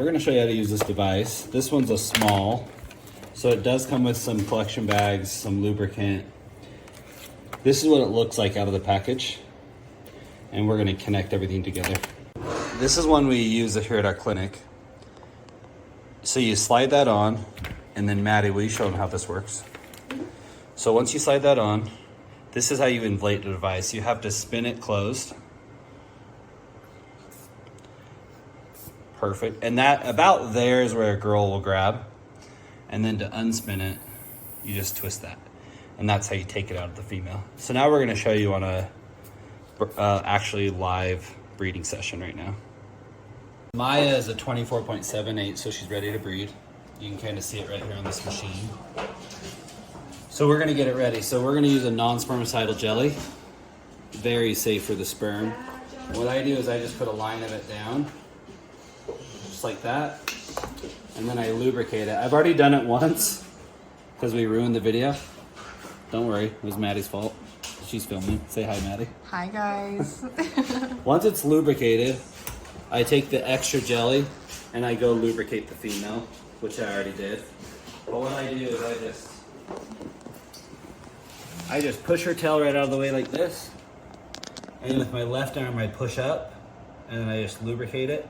we're gonna show you how to use this device. This one's a small, so it does come with some collection bags, some lubricant. This is what it looks like out of the package. And we're gonna connect everything together. This is one we use here at our clinic. So you slide that on, and then Maddie, will you show them how this works? So once you slide that on, this is how you inflate the device. You have to spin it closed. Perfect. And that about there is where a girl will grab. And then to unspin it, you just twist that. And that's how you take it out of the female. So now we're gonna show you on a actually live breeding session right now. Maya is a 24.78, so she's ready to breed. You can kind of see it right here on this machine. So we're gonna get it ready. So we're gonna use a non-spermicidal jelly. Very safe for the sperm. What I do is I just put a line of it down, just like that. And then I lubricate it. I've already done it once because we ruined the video. Don't worry, it was Maddie's fault. She's filming. Say hi, Maddie. Hi, guys. Once it's lubricated, I take the extra jelly and I go lubricate the female, which I already did. But what I do is I just push her tail right out of the way like this. And with my left arm, I push up and then I just lubricate it.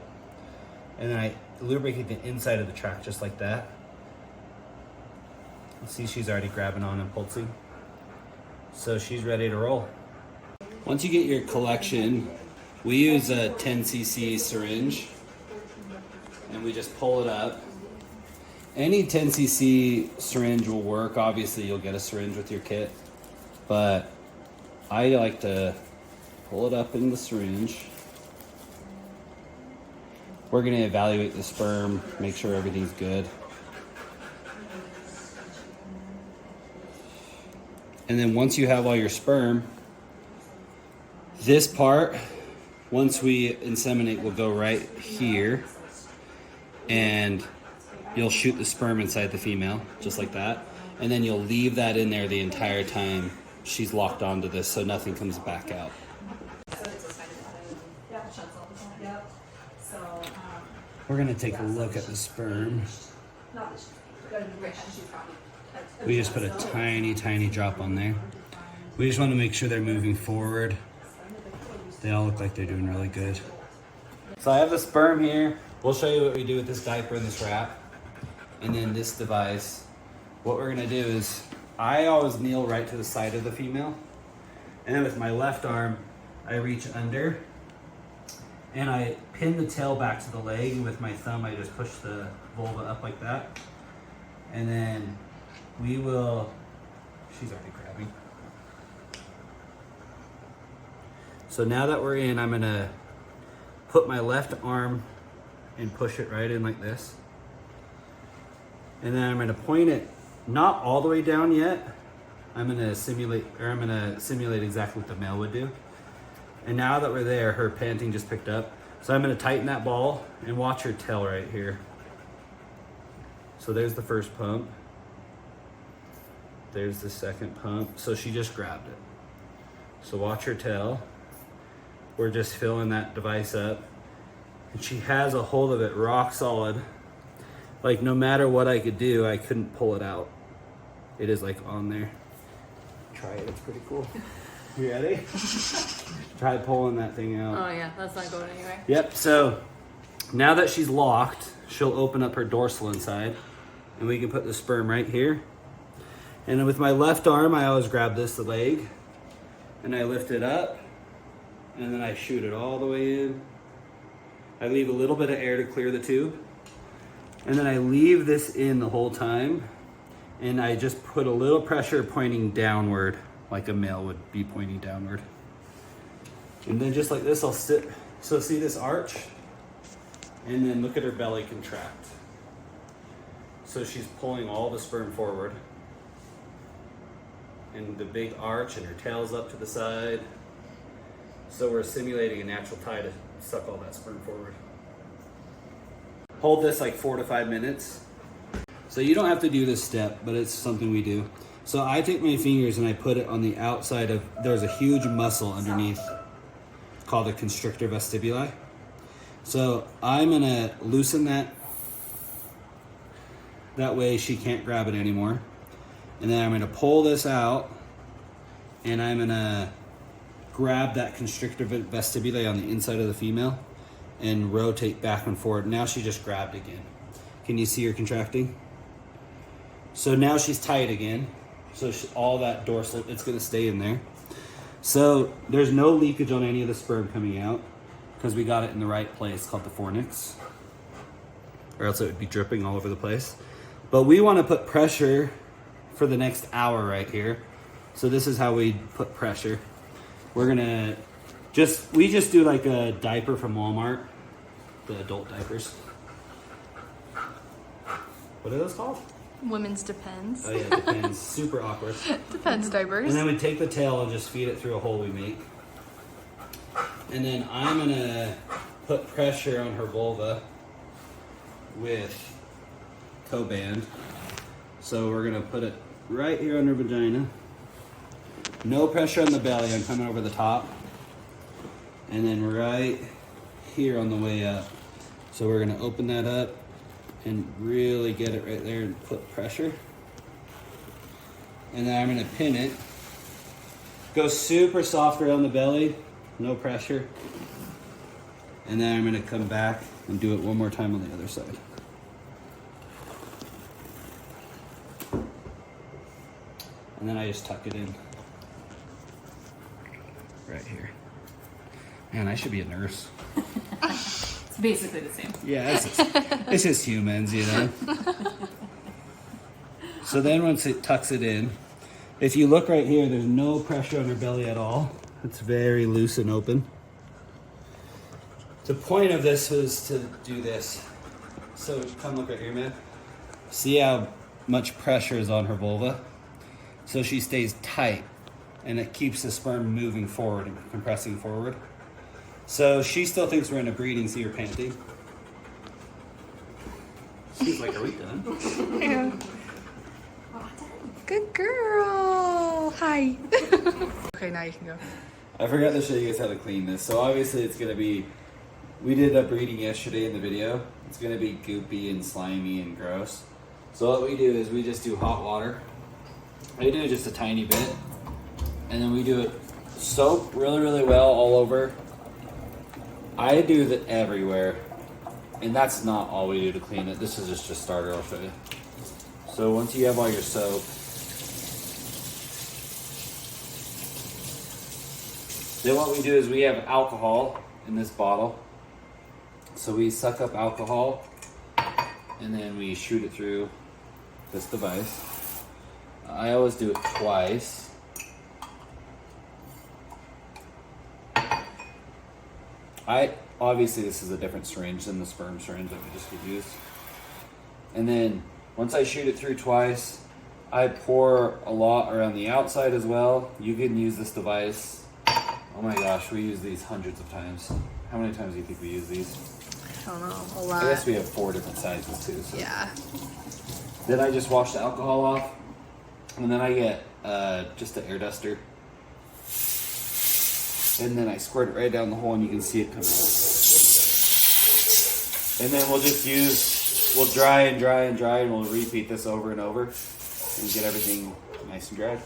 And then I lubricate the inside of the track just like that. See, she's already grabbing on and pulsing. So she's ready to roll. Once you get your collection, we use a 10cc syringe and we just pull it up. Any 10cc syringe will work. Obviously you'll get a syringe with your kit, but I like to pull it up in the syringe. We're gonna evaluate the sperm, make sure everything's good. And then once you have all your sperm, this part, once we inseminate, will go right here. And you'll shoot the sperm inside the female, just like that. And then you'll leave that in there the entire time she's locked onto this so nothing comes back out. We're gonna take a look at the sperm. We just put a tiny, tiny drop on there. We just want to make sure they're moving forward. They all look like they're doing really good. So I have the sperm here. We'll show you what we do with this diaper and this wrap. And then this device. What we're gonna do is, I always kneel right to the side of the female. And then with my left arm, I reach under. And I pin the tail back to the leg. And with my thumb, I just push the vulva up like that. And then we will, she's already grabbing. So now that we're in, I'm gonna put my left arm and push it right in like this. And then I'm gonna point it not all the way down yet. I'm gonna simulate exactly what the male would do. And now that we're there, her panting just picked up. So I'm gonna tighten that ball and watch her tail right here. So there's the first pump. There's the second pump. So she just grabbed it. So watch her tail. We're just filling that device up. And she has a hold of it rock solid. Like no matter what I could do, I couldn't pull it out. It is like on there. Try it, it's pretty cool. You ready? Try pulling that thing out. Oh yeah, that's not going anywhere. Yep, so now that she's locked, she'll open up her dorsal inside and we can put the sperm right here. And then with my left arm, I always grab the leg and I lift it up and then I shoot it all the way in. I leave a little bit of air to clear the tube. And then I leave this in the whole time and I just put a little pressure pointing downward like a male would be pointing downward. And then just like this, I'll sit. So see this arch? And then look at her belly contract. So she's pulling all the sperm forward. And the big arch and her tail's up to the side. So we're simulating a natural tie to suck all that sperm forward. Hold this like 4 to 5 minutes. So you don't have to do this step, but it's something we do. So I take my fingers and I put it on the outside of, there's a huge muscle underneath called the constrictor vestibuli. So I'm gonna loosen that That way she can't grab it anymore. And then I'm gonna pull this out and I'm gonna grab that constrictor vestibule on the inside of the female and rotate back and forward. Now she just grabbed again. Can you see her contracting? So now she's tight again. So all that dorsal, it's gonna stay in there. So there's no leakage on any of the sperm coming out because we got it in the right place called the fornix, or else it would be dripping all over the place. But we want to put pressure for the next hour right here. So this is how we put pressure. We're gonna we just do like a diaper from Walmart, the adult diapers. What are those called? Women's Depends. Oh yeah, Depends. Super awkward. Depends diapers. And then we take the tail and just feed it through a hole we make. And then I'm gonna put pressure on her vulva with Coband. So we're gonna put it right here on her vagina. No pressure on the belly, I'm coming over the top. And then right here on the way up. So we're gonna open that up and really get it right there and put pressure. And then I'm gonna pin it. Go super soft around the belly, no pressure. And then I'm gonna come back and do it one more time on the other side. And then I just tuck it in. Right here. Man, I should be a nurse. It's basically the same. Yeah, it's just humans, you know. So then once it tucks it in, if you look right here, there's no pressure on her belly at all. It's very loose and open. The point of this was to do this. So come look right here, man. See how much pressure is on her vulva? So she stays tight and it keeps the sperm moving forward and compressing forward. So she still thinks we're in a breeding, see her panting. She's like, are we done? Yeah. Good girl. Hi. Okay, now you can go. I forgot to show you guys how to clean this. So obviously it's gonna be, we did a breeding yesterday in the video. It's gonna be goopy and slimy and gross. So what we do is we just do hot water. I do just a tiny bit. And then we do it soap really, really well all over. I do that everywhere. And that's not all we do to clean it. This is just a starter, I'll show you. So once you have all your soap, then what we do is we have alcohol in this bottle. So we suck up alcohol and then we shoot it through this device. I always do it twice. Obviously this is a different syringe than the sperm syringe that we just used. And then once I shoot it through twice, I pour a lot around the outside as well. You can use this device. Oh my gosh, we use these hundreds of times. How many times do you think we use these? I don't know, a lot. I guess we have 4 different sizes too. So. Yeah. Then I just wash the alcohol off. And then I get just an air duster. And then I squirt it right down the hole and you can see it coming out. And then we'll dry and dry and dry and we'll repeat this over and over and get everything nice and dry.